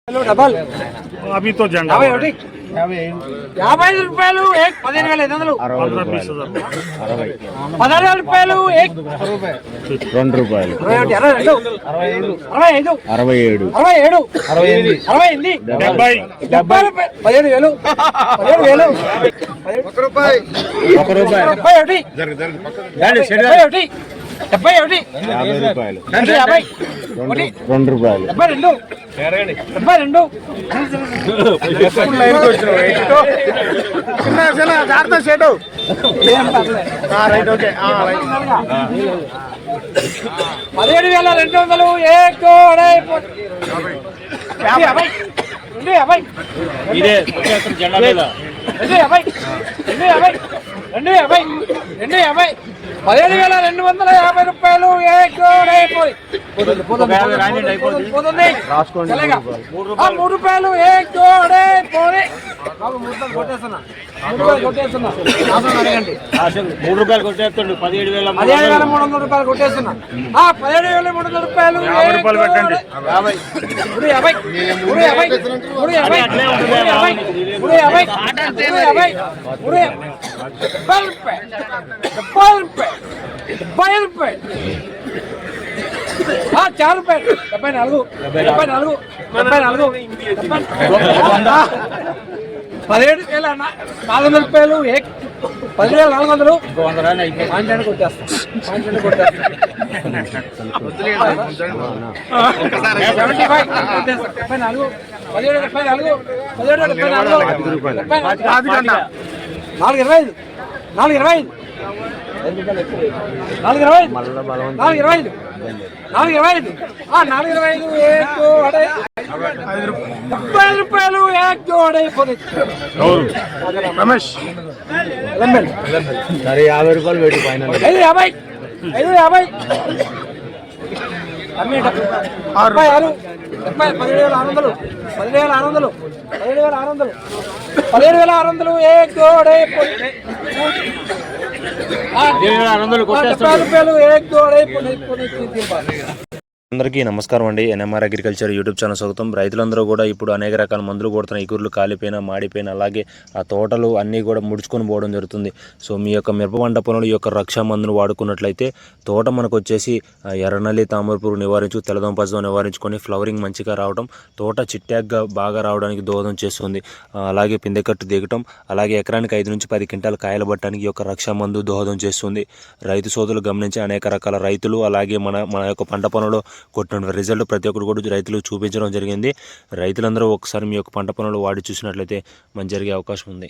Double अभी तो झंडा 50 రూపాయలు एक 15,500 16 రూపాయలు एक 2 రూపాయలు 65 67 68 70 17,000 1 రూపాయి 71 50 రూపాయలు 2 రూపాయలు 72 17,200 17,250 రూపాయలు పోతుంది 3 రూపాయలు కొట్టేస్తున్నా 3 రూపాయలు కొట్టేస్తుండు 17,300 రూపాయలు కొట్టేస్తున్నా 17,300 రూపాయలు 50 రూపాయలు పెట్టండి 4 రూపాయలు 74 17,400 రూపాయలు 10,400 రూపాయలు రమేష్ 50 రూపాయలు పెట్టి ఫైనల్ 17,600 అందరికీ నమస్కారం అండి. ఎన్ఎంఆర్ అగ్రికల్చర్ యూట్యూబ్ ఛానల్ స్వాగతం. రైతులందరూ కూడా ఇప్పుడు అనేక రకాల మందులు కొడుతున్న ఇగుర్లు కాలిపోయినా మాడిపోయినా అలాగే ఆ తోటలు అన్నీ కూడా ముడుచుకొని పోవడం జరుగుతుంది. సో మీ యొక్క మిరప పంట పొలంలో ఈ యొక్క రక్షా మందును వాడుకున్నట్లయితే తోట మనకు వచ్చేసి ఎర్రనల్లి తామర పురుగు నివారించు తెల్లదోమ నివారించుకొని ఫ్లవరింగ్ మంచిగా రావడం, తోట చిట్టాగ్గా బాగా రావడానికి దోహదం చేస్తుంది. అలాగే పిందెకట్టు దిగటం, అలాగే ఎకరానికి 5 నుంచి 10 క్వింటాల కాయలు పట్టడానికి ఈ యొక్క రక్షా మందు దోహదం చేస్తుంది. రైతు సోదరులు గమనించి అనేక రకాల రైతులు అలాగే మన యొక్క పంట పొలంలో కొట్టిన రిజల్ట్ ప్రతి ఒక్కరు కూడా రైతులకు చూపించడం జరిగింది. రైతులందరూ ఒకసారి మీ యొక్క పంట పొలంలో వాడి చూసినట్లయితే మంచి జరిగే అవకాశం ఉంది.